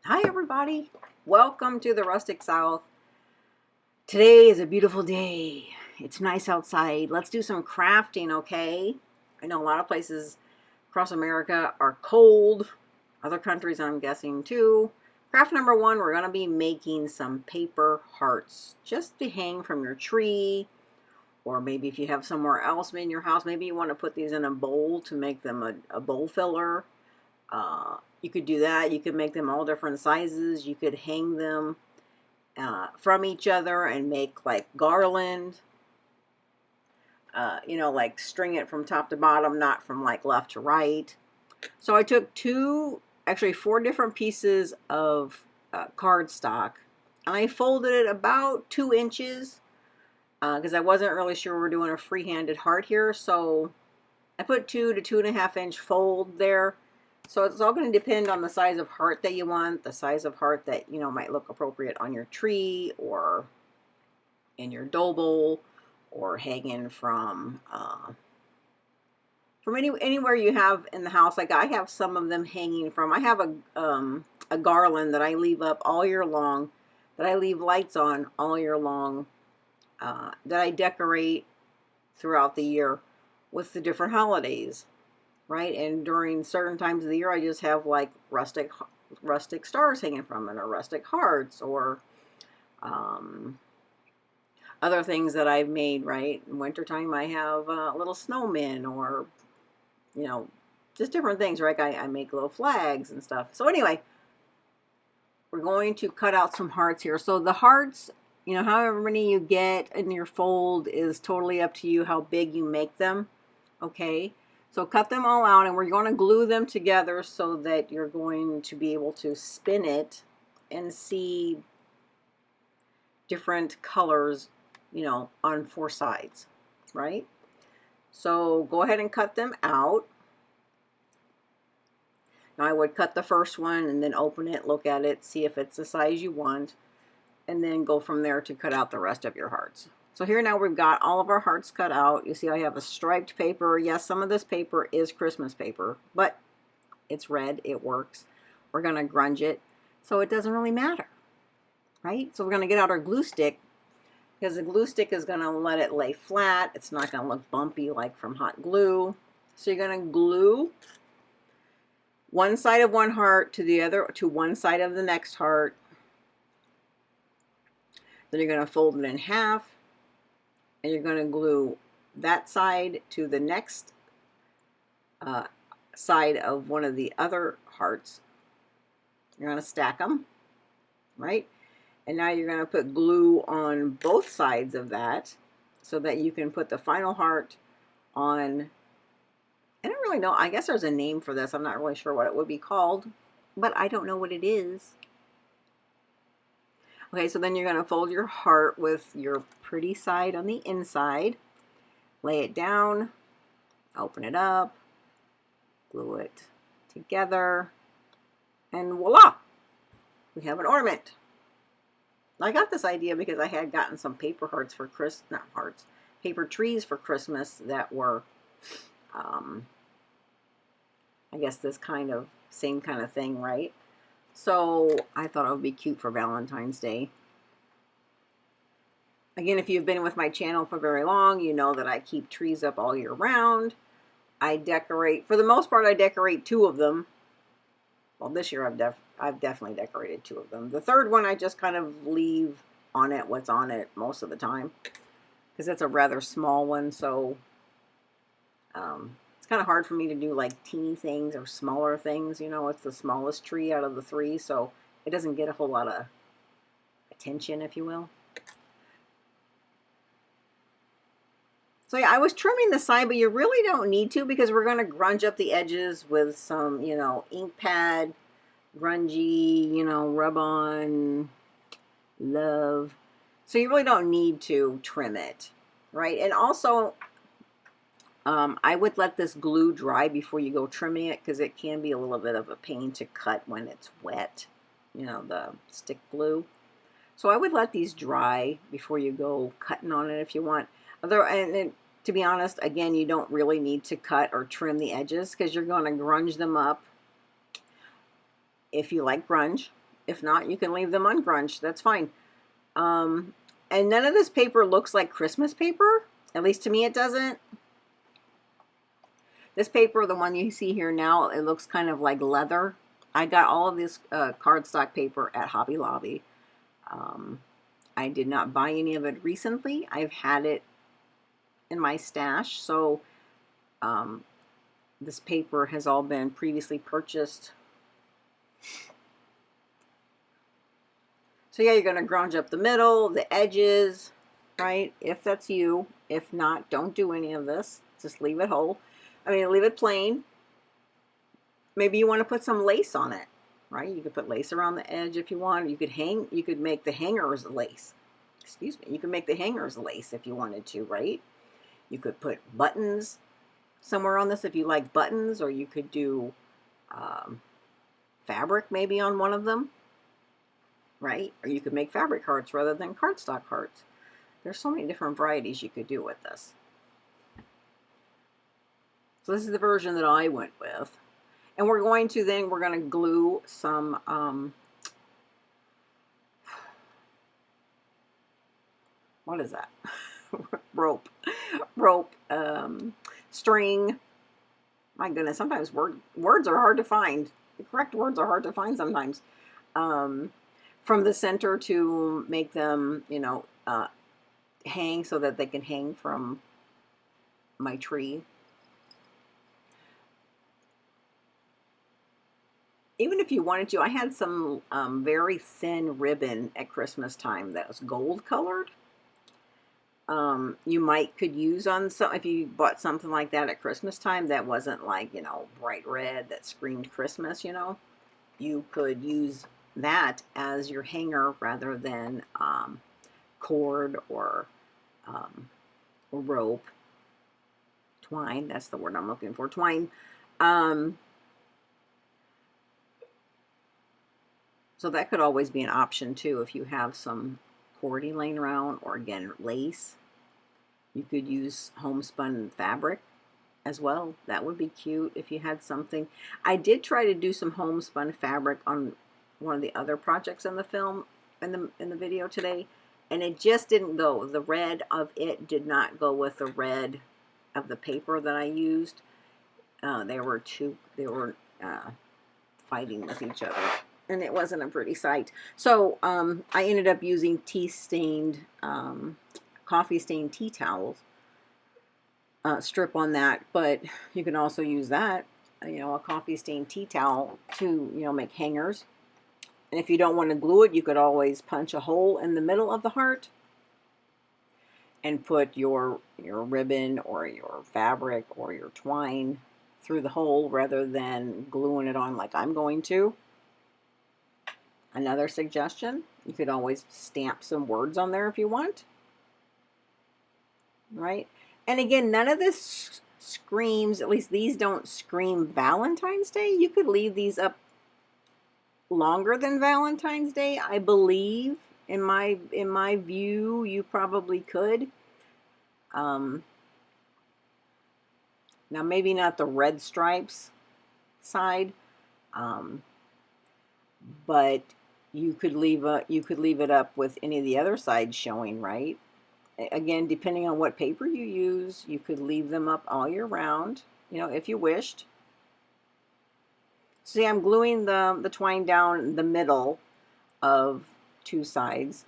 Hi everybody, welcome to the Rustic South. Today is a beautiful day. It's nice outside. Let's do some crafting, okay? I know a lot of places across America are cold. Other countries I'm guessing too. Craft number one, we're going to be making some paper hearts just to hang from your tree, or maybe if you have somewhere else in your house, maybe you want to put these in a bowl to make them a bowl filler. You could do that. You could make them all different sizes. You could hang them from each other and make like garland. Like string it from top to bottom, not from like left to right. So I took four different pieces of cardstock, and I folded it about 2 inches because I wasn't really sure we're doing a free-handed heart here. So I put 2 to 2.5 inch fold there. So it's all going to depend on the size of heart that you want, the size of heart that, might look appropriate on your tree or in your dough bowl or hanging from anywhere you have in the house. Like I have some of them hanging from, I have a garland that I leave up all year long, that I leave lights on all year long, that I decorate throughout the year with the different holidays. Right, and during certain times of the year, I just have like rustic stars hanging from it, or rustic hearts, or other things that I've made. Right, in wintertime, I have little snowmen, or just different things. Right, I make little flags and stuff. So anyway, we're going to cut out some hearts here. So the hearts, however many you get in your fold is totally up to you. How big you make them, okay. So cut them all out, and we're going to glue them together so that you're going to be able to spin it and see different colors, on 4 sides, right? So go ahead and cut them out. Now I would cut the first one and then open it, look at it, see if it's the size you want, and then go from there to cut out the rest of your hearts. So here now we've got all of our hearts cut out. You see I have a striped paper. Yes, some of this paper is Christmas paper, but it's red, it works. We're gonna grunge it, so it doesn't really matter, right? So we're gonna get out our glue stick, because the glue stick is gonna let it lay flat. It's not gonna look bumpy like from hot glue. So you're gonna glue one side of one heart to the other, to one side of the next heart. Then you're gonna fold it in half, and you're going to glue that side to the next side of one of the other hearts. You're going to stack them, right? And now you're going to put glue on both sides of that so that you can put the final heart on. I don't really know. I guess there's a name for this. I'm not really sure what it would be called, but I don't know what it is. Okay, so then you're going to fold your heart with your pretty side on the inside, lay it down, open it up, glue it together, and voila! We have an ornament. I got this idea because I had gotten some paper hearts for paper trees for Christmas that were, I guess this same kind of thing, right? So I thought it would be cute for Valentine's Day. Again, if you've been with my channel for very long, you know that I keep trees up all year round. I decorate, for the most part, I decorate 2 of them. Well, this year I've definitely decorated 2 of them. The third one I just kind of leave on it what's on it most of the time, because it's a rather small one. So it's kind of hard for me to do like teeny things or smaller things. It's the smallest tree out of the 3, so it doesn't get a whole lot of attention, if you will. So yeah, I was trimming the side, but you really don't need to, because we're going to grunge up the edges with some, ink pad, grungy, rub on, love. So you really don't need to trim it, right? And also, I would let this glue dry before you go trimming it, because it can be a little bit of a pain to cut when it's wet, the stick glue. So I would let these dry before you go cutting on it if you want. And to be honest, again, you don't really need to cut or trim the edges, because you're going to grunge them up if you like grunge. If not, you can leave them ungrunched. That's fine. And none of this paper looks like Christmas paper. At least to me it doesn't. This paper, the one you see here now, it looks kind of like leather. I got all of this cardstock paper at Hobby Lobby. I did not buy any of it recently. I've had it in my stash, so this paper has all been previously purchased. So yeah, you're going to grunge up the middle, the edges, right? If that's you. If not, don't do any of this. Just leave it whole. I mean, leave it plain. Maybe you want to put some lace on it, right? You could put lace around the edge if you want. You could make the hangers lace. Excuse me. You could make the hangers lace if you wanted to, right? You could put buttons somewhere on this if you like buttons, or you could do fabric maybe on one of them, right? Or you could make fabric hearts rather than cardstock hearts. There's so many different varieties you could do with this. So this is the version that I went with. And we're going to glue some, what is that? rope, string. My goodness, sometimes words are hard to find. The correct words are hard to find sometimes. From the center to make them, you know, hang so that they can hang from my tree. Even if you wanted to, I had some very thin ribbon at Christmas time that was gold colored. You could use on some, if you bought something like that at Christmas time that wasn't like, you know, bright red that screamed Christmas, you know, you could use that as your hanger rather than cord or rope. Twine, that's the word I'm looking for, twine. So that could always be an option too if you have some cording laying around, or again, lace. You could use homespun fabric as well. That would be cute if you had something. I did try to do some homespun fabric on one of the other projects in the film, in the video today, and it just didn't go. The red of it did not go with the red of the paper that I used. They were fighting with each other, and it wasn't a pretty sight. So I ended up using coffee stained tea towels strip on that, but you can also use that, you know, a coffee stained tea towel to, you know, make hangers. And if you don't want to glue it, you could always punch a hole in the middle of the heart and put your ribbon or your fabric or your twine through the hole rather than gluing it on like I'm going to. Another suggestion, you could always stamp some words on there if you want. Right? And again, none of this screams, at least these don't scream Valentine's Day. You could leave these up longer than Valentine's Day, I believe. In my view, you probably could. Now maybe not the red stripes side, but you could leave it up with any of the other sides showing, right? Again, depending on what paper you use, you could leave them up all year round, you know, if you wished. See, I'm gluing the twine down the middle of two sides.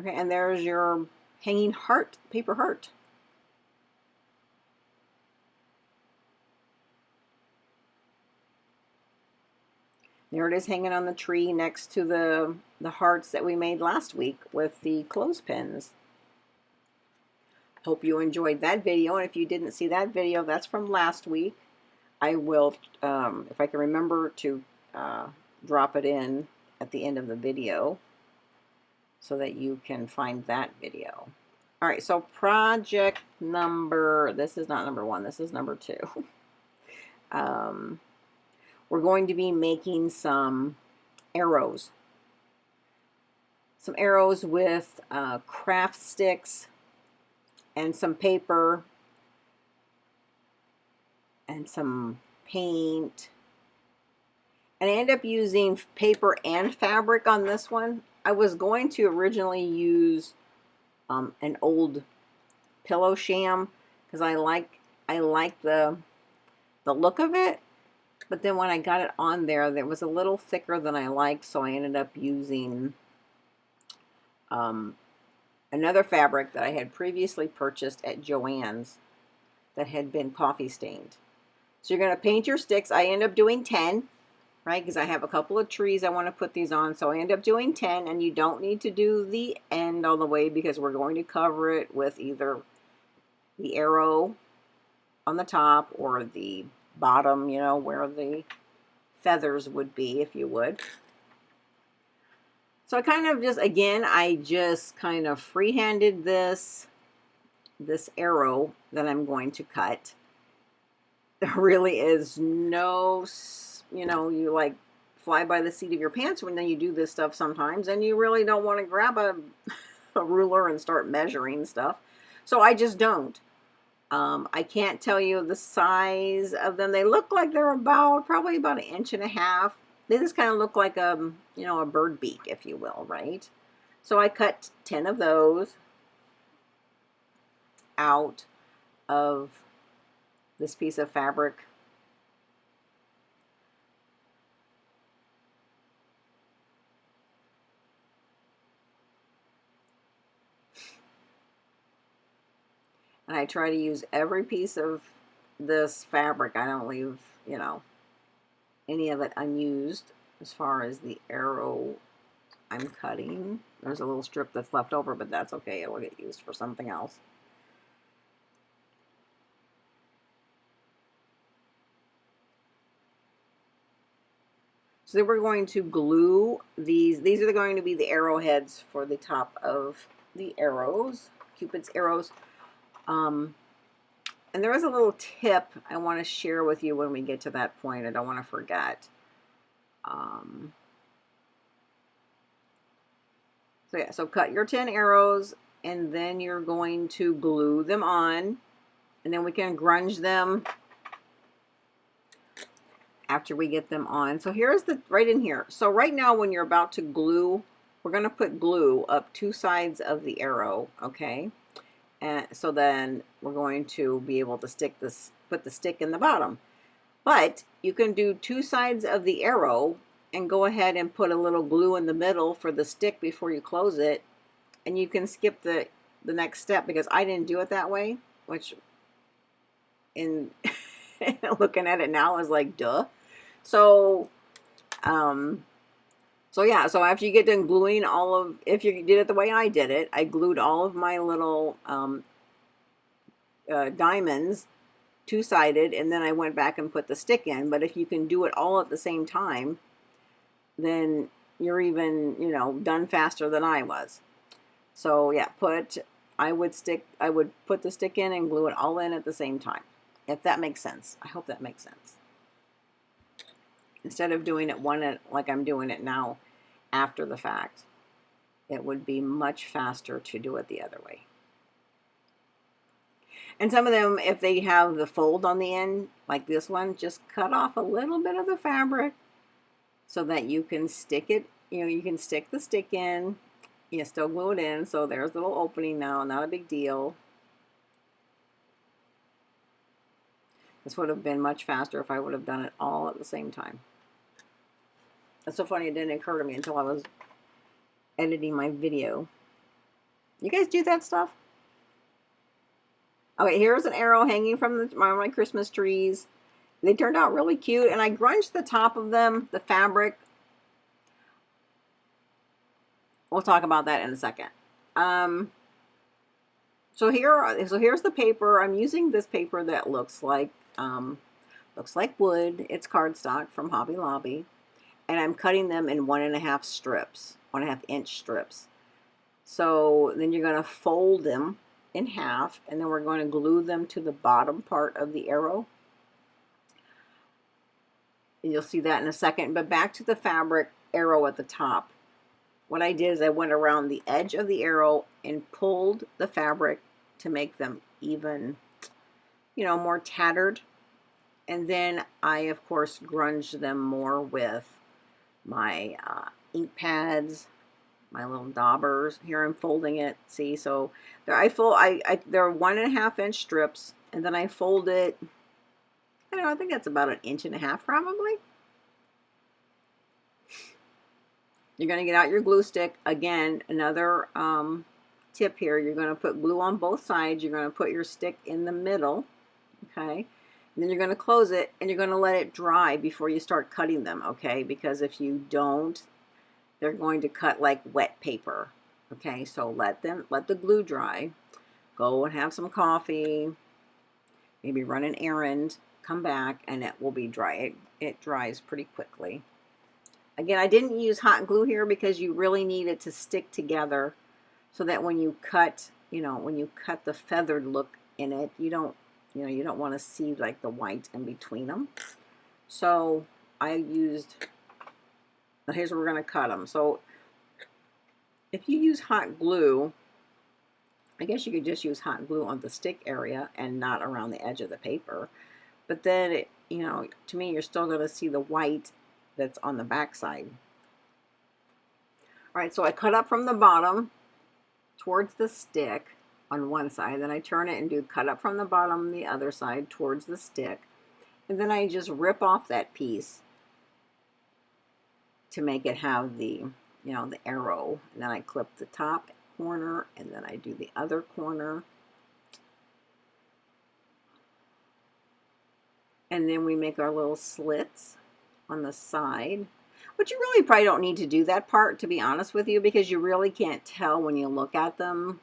Okay, and there's your hanging heart, paper heart. There it is hanging on the tree next to the hearts that we made last week with the clothespins. Hope you enjoyed that video, and if you didn't see that video, that's from last week. I will, if I can remember to drop it in at the end of the video so that you can find that video. All right, so project number, this is not number 1, this is number 2. We're going to be making some arrows. Some arrows with craft sticks and some paper and some paint And I ended up using paper and fabric on this one. I was going to originally use an old pillow sham because I like the look of it. But then when I got it on there, it was a little thicker than I liked, so I ended up using another fabric that I had previously purchased at Joann's that had been coffee stained. So you're going to paint your sticks. I end up doing 10, right? Because I have a couple of trees I want to put these on. So I end up doing 10, and you don't need to do the end all the way because we're going to cover it with either the arrow on the top or the bottom, you know, where the feathers would be, if you would. So I kind of just, again, I just kind of freehanded this arrow that I'm going to cut. There really is no, you know, you like fly by the seat of your pants when you do this stuff sometimes, and you really don't want to grab a ruler and start measuring stuff. So I just don't. I can't tell you the size of them. They look like they're probably about 1.5 inches. They just kind of look like you know, a bird beak, if you will, right? So I cut 10 of those out of this piece of fabric. And I try to use every piece of this fabric. I don't leave, you know, any of it unused. As far as the arrow I'm cutting, there's a little strip that's left over, but that's okay. It will get used for something else. So then we're going to glue these. These are going to be the arrowheads for the top of the arrows, Cupid's arrows. And there is a little tip I want to share with you when we get to that point. I don't want to forget. So yeah, so cut your 10 arrows, and then you're going to glue them on, and then we can grunge them after we get them on. So here's the, right in here. So right now when you're about to glue, we're going to put glue up 2 sides of the arrow, okay? And so then we're going to be able to stick this, put the stick in the bottom. But you can do 2 sides of the arrow and go ahead and put a little glue in the middle for the stick before you close it. And you can skip the next step because I didn't do it that way, which in looking at it now is like, duh. So, so yeah, so after you get done gluing all of, if you did it the way I did it, I glued all of my little diamonds 2-sided, and then I went back and put the stick in. But if you can do it all at the same time, then you're even, you know, done faster than I was. So yeah, I would put the stick in and glue it all in at the same time. If that makes sense. I hope that makes sense. Instead of doing it like I'm doing it now after the fact, it would be much faster to do it the other way. And some of them, if they have the fold on the end, like this one, just cut off a little bit of the fabric so that you can stick it, you know, you can stick the stick in, you still glue it in, so there's a little opening now, not a big deal. This would have been much faster if I would have done it all at the same time. That's so funny, it didn't occur to me until I was editing my video. You guys do that stuff? Okay, here's an arrow hanging from my Christmas trees. They turned out really cute, and I grunged the top of them, the fabric. We'll talk about that in a second. So here's the paper. I'm using this paper that looks like wood. It's cardstock from Hobby Lobby, and I'm cutting them in 1.5 strips, 1.5 inch strips. So then you're going to fold them in half, and then we're going to glue them to the bottom part of the arrow. And you'll see that in a second. But back to the fabric arrow at the top. What I did is I went around the edge of the arrow and pulled the fabric to make them even, you know, more tattered. And then I, of course, grunge them more with my ink pads, my little daubers. Here I'm folding it. See, so there they're 1.5 inch strips, and then I fold it. I don't know, I think that's about 1.5 inches probably. You're going to get out your glue stick. Again, another tip here. You're going to put glue on both sides. You're going to put your stick in the middle. Okay. And then you're going to close it, and you're going to let it dry before you start cutting them. Okay. Because if you don't, they're going to cut like wet paper. Okay. So let the glue dry. Go and have some coffee. Maybe run an errand. Come back, and it will be dry. It dries pretty quickly. Again, I didn't use hot glue here because you really need it to stick together so that when you cut, when you cut the feathered look in it, you don't want to see like the white in between them. So I used, here's where we're going to cut them. So if you use hot glue, I guess you could just use hot glue on the stick area and not around the edge of the paper. But then, to me, you're still going to see the white that's on the back side. All right, so I cut up from the bottom towards the stick on one side. Then I turn it and do cut up from the bottom the other side towards the stick. And then I just rip off that piece to make it have the, the arrow. And then I clip the top corner, and then I do the other corner. And then we make our little slits on the side, but you really probably don't need to do that part, to be honest with you, because you really can't tell when you look at them.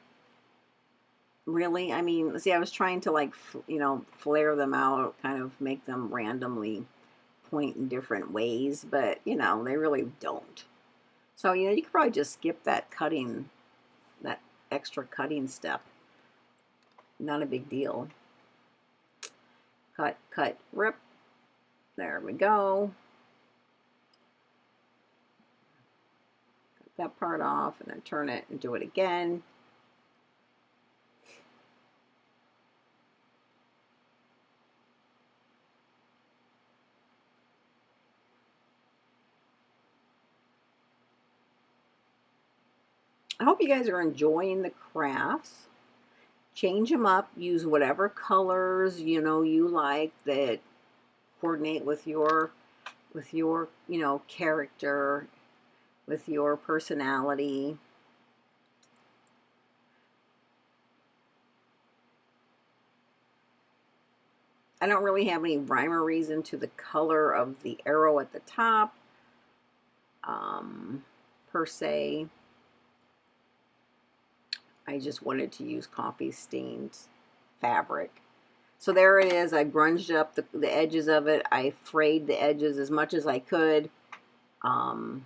Really, I mean, see, I was trying to like, flare them out, kind of make them randomly point in different ways, but they really don't. So, you could probably just skip that extra cutting step. Not a big deal. Cut, cut, rip. There we go. Cut that part off, and then turn it and do it again. I hope you guys are enjoying the crafts. Change them up. Use whatever colors you like that coordinate with your character, with your personality. I don't really have any rhyme or reason to the color of the arrow at the top, per se. I just wanted to use coffee stained fabric. So there it is. I grunged up the edges of it. I frayed the edges as much as I could. Yeah,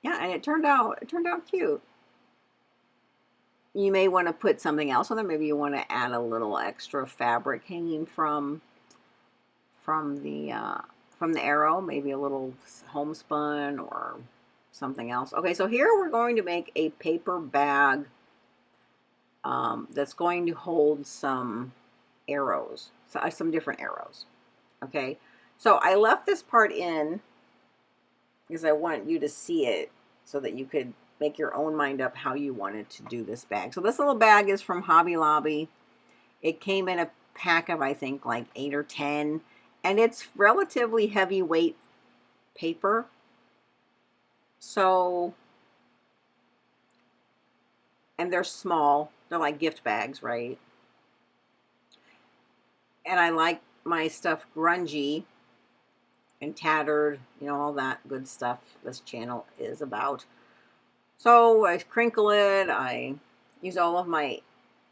and it turned out cute. You may want to put something else on there. Maybe you want to add a little extra fabric hanging from the arrow. Maybe a little homespun or something else. Okay, so here we're going to make a paper bag that's going to hold some arrows, some different arrows. Okay, so I left this part in because I want you to see it so that you could make your own mind up how you wanted to do this bag. So this little bag is from Hobby Lobby. It came in a pack of, I think, like 8 or 10, and it's relatively heavyweight paper. So, and they're small. They're like gift bags, right? And I like my stuff grungy and tattered, all that good stuff this channel is about. So I crinkle it, I use all of my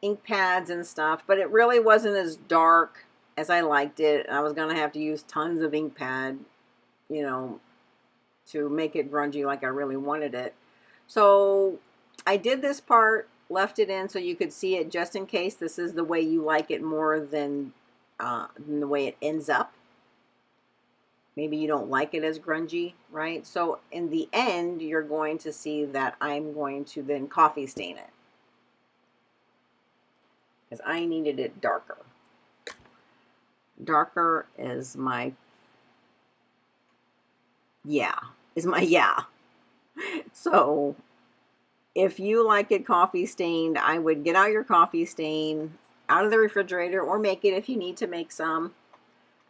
ink pads and stuff, but it really wasn't as dark as I liked it. And I was going to have to use tons of ink pad, to make it grungy like I really wanted it. So I did this part, left it in so you could see it just in case this is the way you like it more than the way it ends up. Maybe you don't like it as grungy, right? So in the end, you're going to see that I'm going to then coffee stain it, because I needed it darker. Darker is my, yeah, is my yeah. So if you like it coffee stained, I would get out your coffee stain out of the refrigerator, or make it if you need to make some.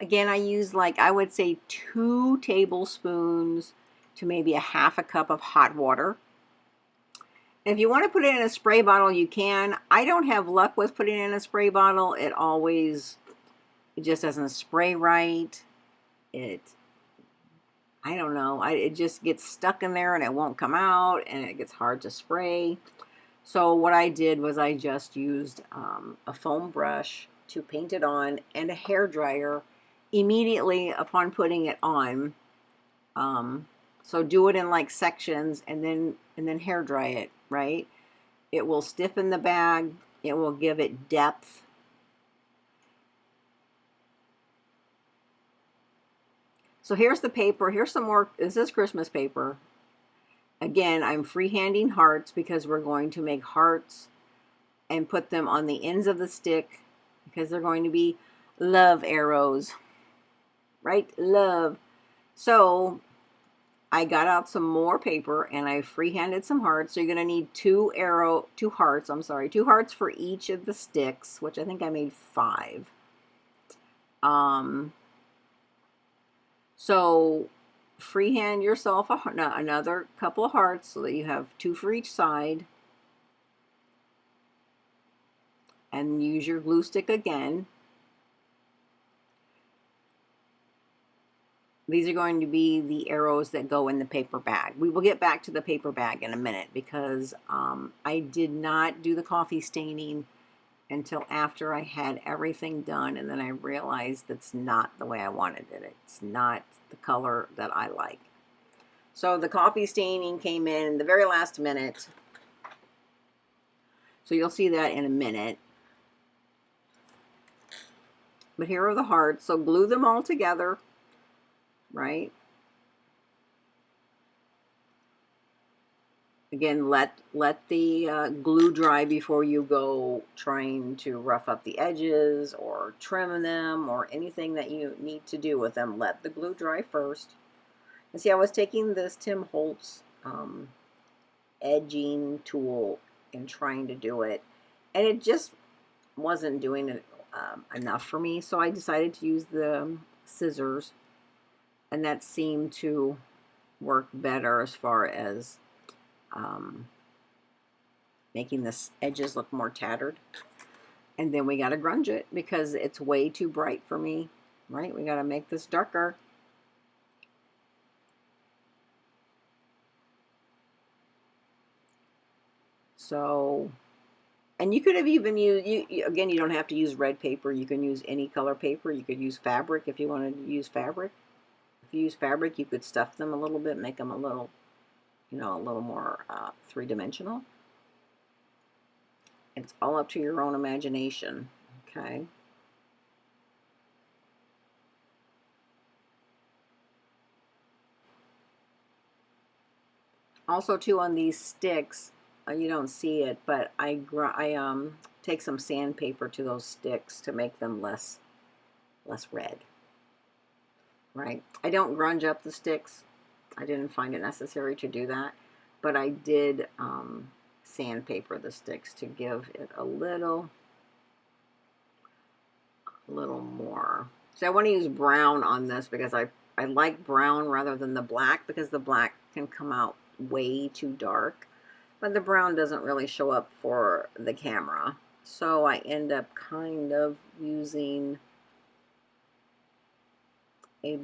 Again, I use, like, I would say 2 tablespoons to maybe a half a cup of hot water. If you want to put it in a spray bottle, you can. I don't have luck with putting it in a spray bottle. It just doesn't spray right. I don't know. It just gets stuck in there and it won't come out, and it gets hard to spray. So what I did was I just used a foam brush to paint it on, and a hair dryer immediately upon putting it on. So do it in like sections, and then hair dry it, right? It will stiffen the bag. It will give it depth. So here's the paper. Here's some more. This is Christmas paper. Again, I'm freehanding hearts because we're going to make hearts and put them on the ends of the stick, because they're going to be love arrows, right? Love. So I got out some more paper and I freehanded some hearts. So you're going to need two hearts for each of the sticks, which I think I made 5. So freehand yourself another couple of hearts so that you have 2 for each side. And use your glue stick again. These are going to be the arrows that go in the paper bag. We will get back to the paper bag in a minute, because I did not do the coffee staining until after I had everything done, and then I realized that's not the way I wanted it. It's not the color that I like. So the coffee staining came in the very last minute. So you'll see that in a minute. But here are the hearts. So glue them all together, right? Again, let the glue dry before you go trying to rough up the edges or trim them or anything that you need to do with them. Let the glue dry first. And see, I was taking this Tim Holtz edging tool and trying to do it, and it just wasn't doing it enough for me. So I decided to use the scissors, and that seemed to work better as far as making the edges look more tattered. And then we got to grunge it because it's way too bright for me, right? We got to make this darker. So, and you could have even used, again, you don't have to use red paper. You can use any color paper. You could use fabric if you wanted to use fabric. If you use fabric, you could stuff them a little bit, make them a little, a little more 3-dimensional. It's all up to your own imagination, okay? Also, too, on these sticks, you don't see it, but I take some sandpaper to those sticks to make them less red, right? I don't grunge up the sticks. I didn't find it necessary to do that, but I did sandpaper the sticks to give it a little more. So I want to use brown on this because I like brown rather than the black, because the black can come out way too dark, but the brown doesn't really show up for the camera. So I end up kind of using a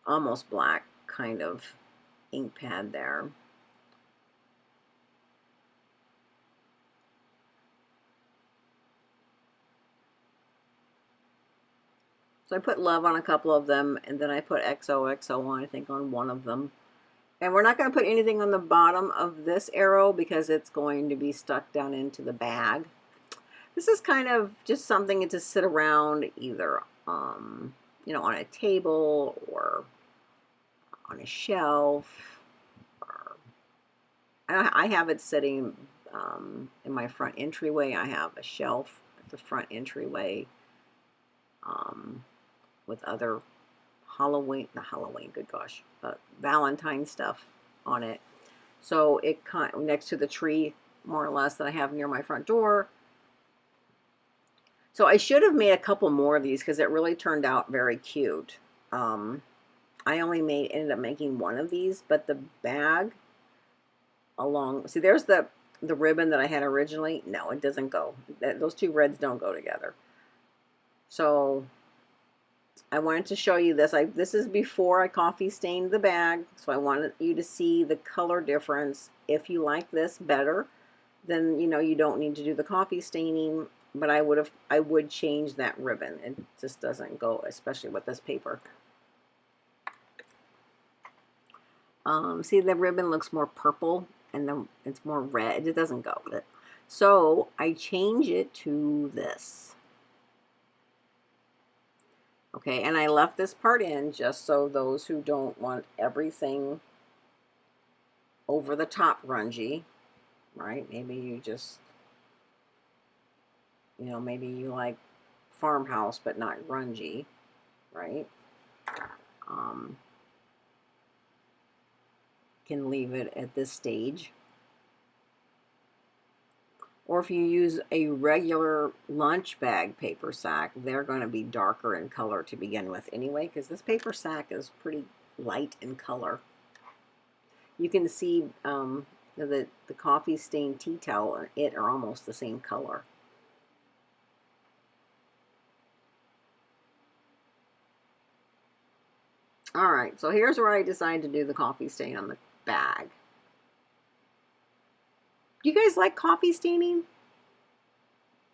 almost black kind of ink pad there. So I put love on a couple of them, and then I put XOXO on, I think, on one of them. And we're not going to put anything on the bottom of this arrow because it's going to be stuck down into the bag. This is kind of just something to sit around either, on a table or on a shelf. Or I have it sitting in my front entryway. I have a shelf at the front entryway with other Halloween, not Halloween, good gosh, Valentine stuff on it. So it next to the tree, more or less, that I have near my front door. So I should have made a couple more of these because it really turned out very cute. I only ended up making one of these, but the bag see, there's the ribbon that I had originally. No, it doesn't go. Those two reds don't go together. So I wanted to show you this. This is before I coffee stained the bag, so I wanted you to see the color difference. If you like this better, then you don't need to do the coffee staining, but I would change that ribbon. It just doesn't go, especially with this paper. See, the ribbon looks more purple and then it's more red. It doesn't go with it. So I change it to this. Okay, and I left this part in just so those who don't want everything over the top grungy, right? Maybe you just, maybe you like farmhouse but not grungy, right? Can leave it at this stage. Or if you use a regular lunch bag paper sack, they're going to be darker in color to begin with anyway, because this paper sack is pretty light in color. You can see the coffee stained tea towel and it are almost the same color. All right, so here's where I decided to do the coffee stain on the bag. Do you guys like coffee staining?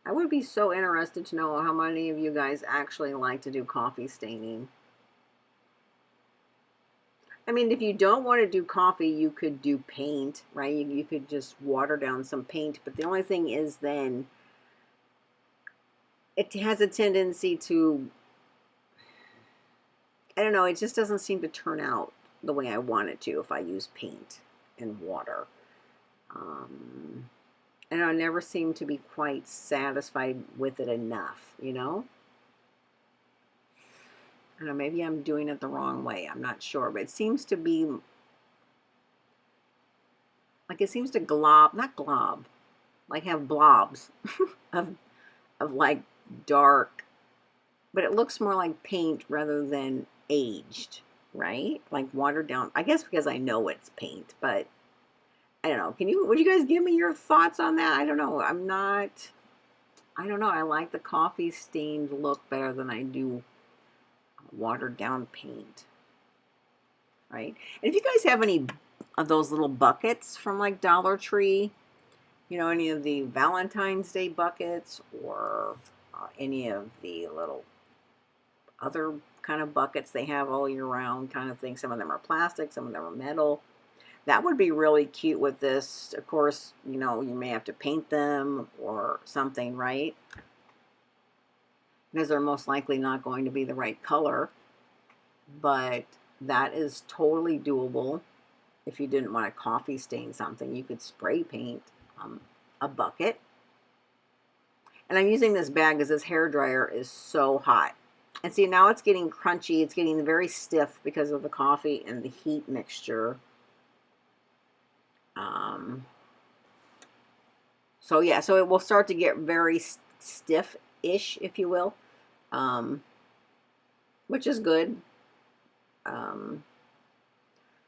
I would be so interested to know how many of you guys actually like to do coffee staining. I mean, if you don't want to do coffee, you could do paint, right? You could just water down some paint, but the only thing is then it has a tendency to, I don't know, it just doesn't seem to turn out the way I want it to if I use paint and water. And I never seem to be quite satisfied with it enough, I don't know, maybe I'm doing it the wrong way. I'm not sure, but it seems to be like it seems to not glob, like have blobs of like dark, but it looks more like paint rather than aged, right? Like watered down. I guess because I know it's paint, but I don't know. Would you guys give me your thoughts on that? I don't know. I don't know. I like the coffee stained look better than I do watered down paint, right? And if you guys have any of those little buckets from like Dollar Tree, any of the Valentine's Day buckets or any of the little other kind of buckets they have all year round kind of thing. Some of them are plastic, some of them are metal. That would be really cute with this. Of course, you may have to paint them or something, right? Because they're most likely not going to be the right color. But that is totally doable. If you didn't want to coffee stain something, you could spray paint a bucket. And I'm using this bag because this hairdryer is so hot. And see, now it's getting crunchy. It's getting very stiff because of the coffee and the heat mixture. So yeah, so it will start to get very stiff-ish, if you will, which is good.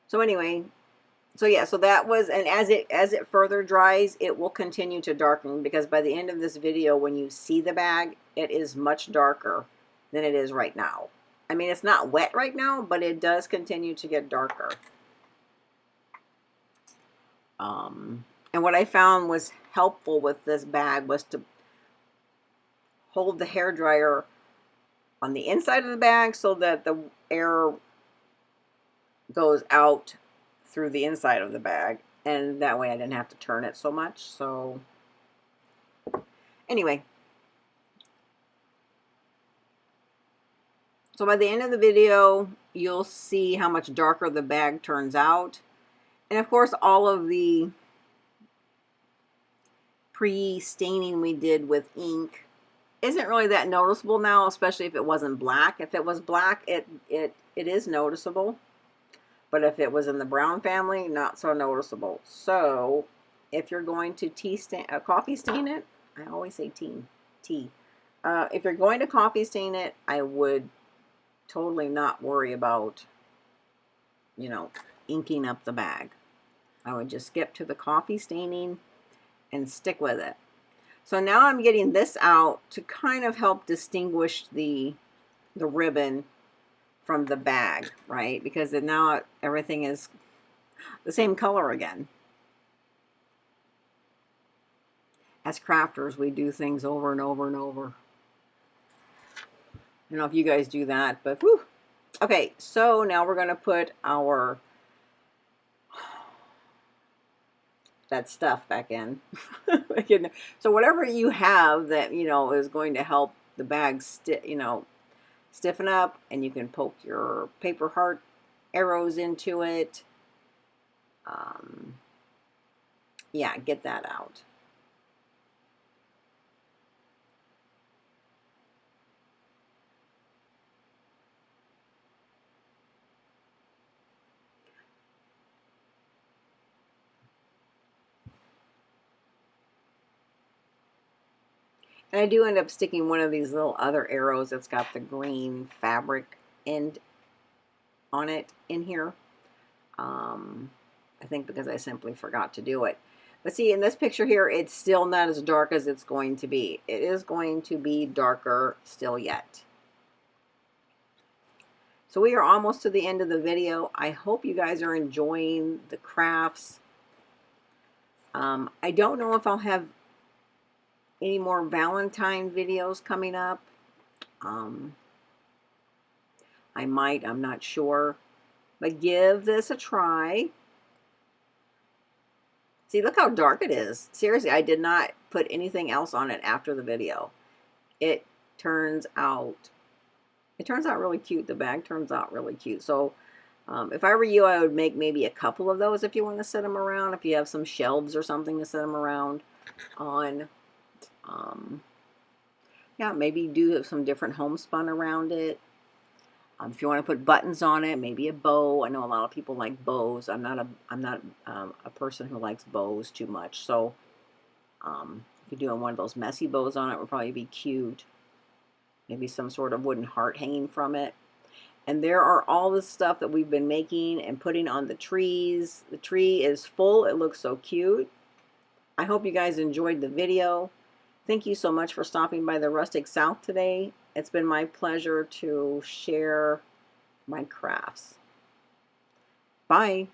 So anyway, so yeah, so that was, and as it further dries, it will continue to darken, because by the end of this video, when you see the bag, it is much darker than it is right now. I mean, it's not wet right now, but it does continue to get darker. And what I found was helpful with this bag was to hold the hairdryer on the inside of the bag so that the air goes out through the inside of the bag, and that way I didn't have to turn it so much. So anyway, so by the end of the video, you'll see how much darker the bag turns out. And of course, all of the pre-staining we did with ink isn't really that noticeable now, especially if it wasn't black. If it was black, it is noticeable. But if it was in the brown family, not so noticeable. So if you're going to coffee stain it, I always say tea. If you're going to coffee stain it, I would totally not worry about, you know, inking up the bag. I would just skip to the coffee staining and stick with it. So now I'm getting this out to kind of help distinguish the ribbon from the bag, right? Because now everything is the same color again. As crafters, we do things over and over and over. I don't know if you guys do that, but whew. Okay, so now we're going to put that stuff back in. So whatever you have that, you know, is going to help the bag stiffen up, and you can poke your paper heart arrows into it. Yeah, get that out. And I do end up sticking one of these little other arrows that's got the green fabric end on it in here. I think because I simply forgot to do it. But see, in this picture here, it's still not as dark as it's going to be. It is going to be darker still yet. So we are almost to the end of the video. I hope you guys are enjoying the crafts. I don't know if I'll have any more Valentine videos coming up. I might, I'm not sure. But give this a try. See, look how dark it is. Seriously, I did not put anything else on it after the video. It turns out really cute. The bag turns out really cute. So if I were you, I would make maybe a couple of those if you want to set them around. If you have some shelves or something to set them around on. Yeah, maybe do some different homespun around it. If you want to put buttons on it, maybe a bow. I know a lot of people like bows. I'm not a person who likes bows too much. So you could do one of those messy bows on it would probably be cute. Maybe some sort of wooden heart hanging from it. And there are all the stuff that we've been making and putting on the trees. The tree is full. It looks so cute. I hope you guys enjoyed the video. Thank you so much for stopping by the Rustic South today. It's been my pleasure to share my crafts. Bye.